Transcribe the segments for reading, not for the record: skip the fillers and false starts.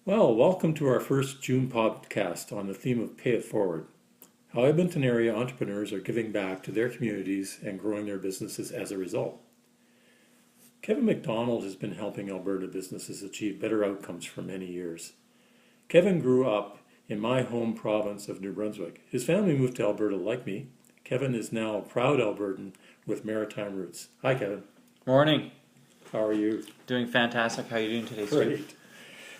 Well, welcome to our first June podcast on the theme of Pay It Forward. How Edmonton area entrepreneurs are giving back to their communities and growing their businesses as a result. Kevin McDonald has been helping Alberta businesses achieve better outcomes for many years. Kevin grew up in my home province of New Brunswick. His family moved to Alberta like me. Kevin is now a proud Albertan with maritime roots. Hi, Kevin. Morning. How are you? Doing fantastic. How are you doing today, Steve? Great.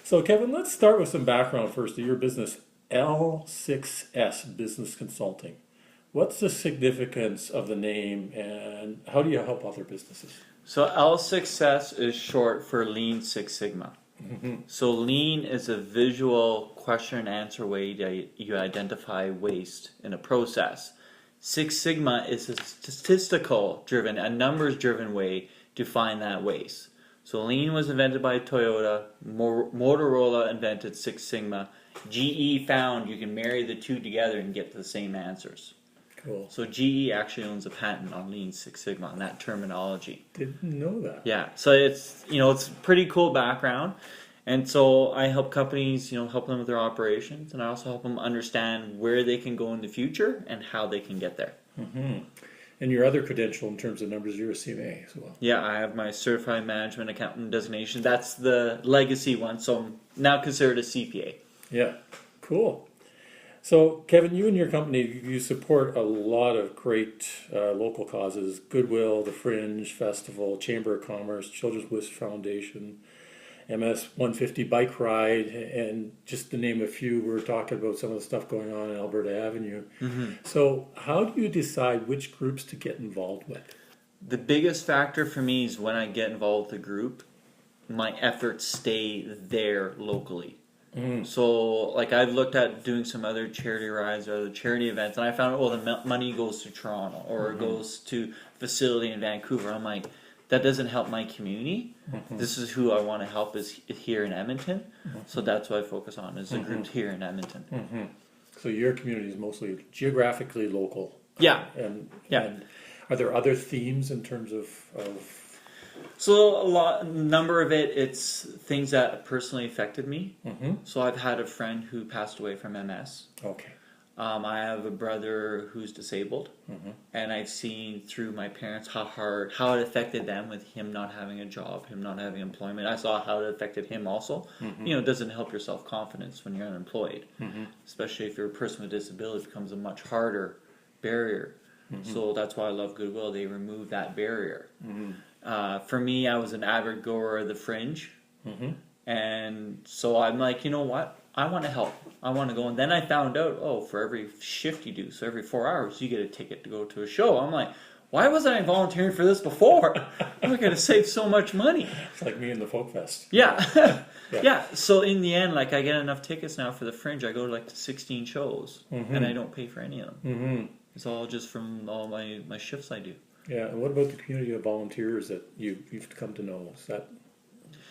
So, Kevin, let's start with some background first to your business, L6S Business Consulting. What's the significance of the name and how do you help other businesses? So L6S is short for Lean Six Sigma. So Lean is a visual question and answer way that you identify waste in a process. Six Sigma is a statistical driven, a numbers driven way to find that waste. So Lean was invented by Toyota, Motorola invented Six Sigma, GE found you can marry the two together and get the same answers. Cool. So GE actually owns a patent on Lean Six Sigma and that terminology. Didn't know that. Yeah, so it's it's pretty cool background, and so I help companies help them with their operations, and I also help them understand where they can go in the future and how they can get there. And your other credential in terms of numbers, you're a CMA as well. Yeah, I have my Certified Management Accountant designation. That's the legacy one, so I'm now considered a CPA. Yeah, cool. So, Kevin, you and your company, you support a lot of great local causes, Goodwill, the Fringe Festival, Chamber of Commerce, Children's Wish Foundation, MS 150 Bike Ride, and just to name a few, we're talking about some of the stuff going on in Alberta Avenue. So how do you decide which groups to get involved with? The biggest factor for me is when I get involved with a group, my efforts stay there locally. So, like, I've looked at doing some other charity rides or other charity events, and I found, the money goes to Toronto or it goes to a facility in Vancouver. I'm like, that doesn't help my community. This is who I want to help is here in Edmonton. So that's what I focus on is the groups here in Edmonton. So your community is mostly geographically local. Yeah. And Yeah. are there other themes in terms of So number of it's things that personally affected me. So I've had a friend who passed away from MS. Okay. I have a brother who's disabled, and I've seen through my parents how it affected them with him not having a job, him not having employment. I saw how it affected him also. It doesn't help your self-confidence when you're unemployed, especially if you're a person with disability. It becomes a much harder barrier. So that's why I love Goodwill. They remove that barrier. For me, I was an avid goer of the Fringe, and so I'm like, you know what? I want to help. I want to go. And then I found out, for every shift you do, so every 4 hours, you get a ticket to go to a show. I'm like, why wasn't I volunteering for this before? I'm going to save so much money. It's like me in the Folk Fest. Yeah. Yeah. So in the end, like, I get enough tickets now for the Fringe. I go to like 16 shows, and I don't pay for any of them. It's all just from all my shifts I do. Yeah. And what about the community of volunteers that you've come to know? Is that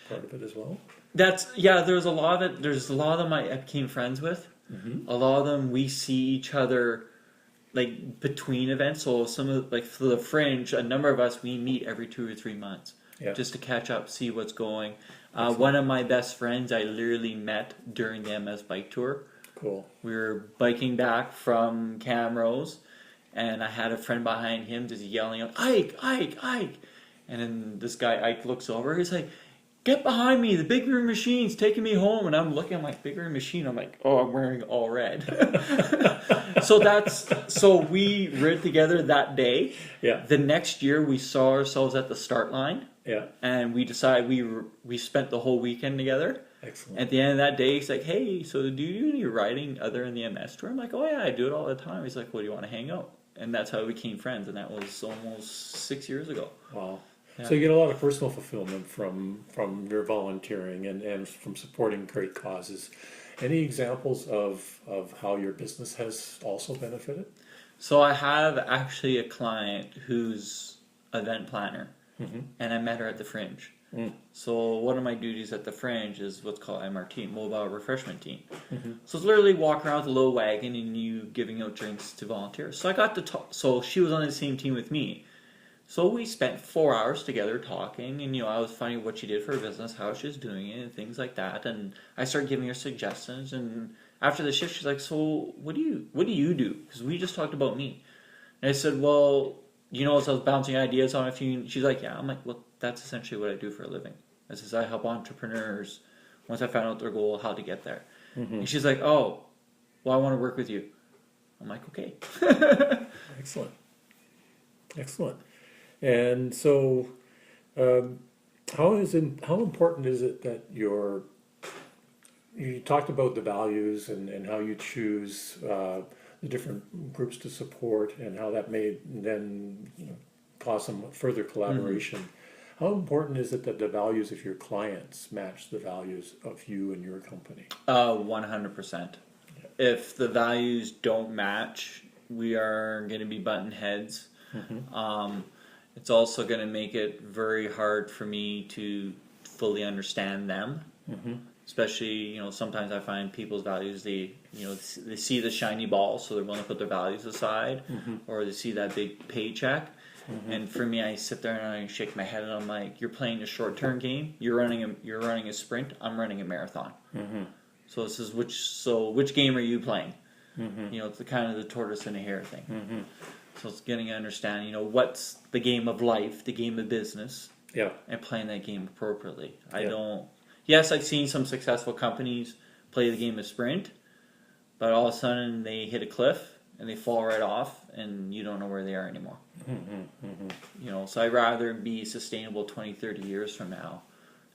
part of it as well? There's a lot of them I became friends with. A lot of them we see each other like between events. So some of like for the Fringe, a number of us we meet every 2 or 3 months just to catch up, see what's going. One of my best friends I literally met during the MS bike tour. Cool. We were biking back from Camrose, and I had a friend behind him just yelling out, "Ike, Ike, Ike!" And then this guy Ike looks over. He's like, "Get behind me, the Big Green Machine's taking me home." And I'm looking at my Big Green Machine, I'm like, I'm wearing all red. So we rode together that day. Yeah. The next year we saw ourselves at the start line. Yeah. And we decided we spent the whole weekend together. Excellent. At the end of that day, he's like, "Hey, so do you do any riding other than the MS tour?" I'm like, "Oh yeah, I do it all the time." He's like, "Well, do you want to hang out?" And that's how we became friends, and that was almost 6 years ago. Wow. Yeah. So you get a lot of personal fulfillment from your volunteering and from supporting great causes. Any examples of how your business has also benefited? So I have actually a client who's an event planner, and I met her at the Fringe. So one of my duties at the Fringe is what's called MRT, Mobile Refreshment Team. So it's literally walking around with a little wagon and you giving out drinks to volunteers. So I got to talk. So she was on the same team with me. So we spent 4 hours together talking, and I was finding what she did for her business, how she was doing it, and things like that. And I started giving her suggestions. And after the shift, she's like, "So what do you do? Because we just talked about me." And I said, "Well, as I was bouncing ideas on a few." She's like, "Yeah." I'm like, "Well, that's essentially what I do for a living." I says, "I help entrepreneurs once I found out their goal, how to get there." And she's like, "Oh, well, I want to work with you." I'm like, "Okay." Excellent. Excellent. And so, how important is it that you talked about the values and how you choose the different groups to support and how that may then cause some further collaboration. How important is it that the values of your clients match the values of you and your company? 100%. If the values don't match, we are going to be button heads. It's also going to make it very hard for me to fully understand them. Especially, sometimes I find people's values, they see the shiny ball, so they're willing to put their values aside, or they see that big paycheck. And for me, I sit there and I shake my head and I'm like, "You're playing a short-term game. You're running a sprint. I'm running a marathon. So this is which game are you playing?" It's the kind of the tortoise and the hare thing. So it's getting to understand, what's the game of life, the game of business, and playing that game appropriately. Yes, I've seen some successful companies play the game of sprint, but all of a sudden they hit a cliff and they fall right off, and you don't know where they are anymore. So I'd rather be sustainable 20, 30 years from now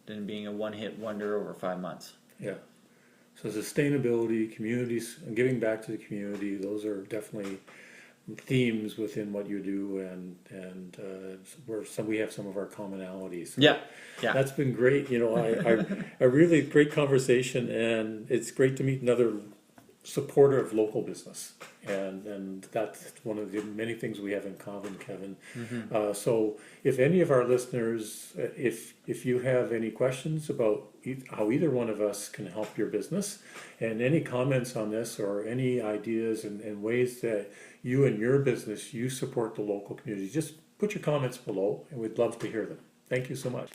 than being a one-hit wonder over 5 months. Yeah. So sustainability, communities, and giving back to the community, those are definitely themes within what you do, and we have some of our commonalities. So Yeah. That's been great. I really great conversation, and it's great to meet another supporter of local business, and that's one of the many things we have in common, Kevin. So if any of our listeners, if you have any questions about how either one of us can help your business, and any comments on this, or any ideas and ways that you and your business, you support the local community, just put your comments below, and we'd love to hear them. Thank you so much.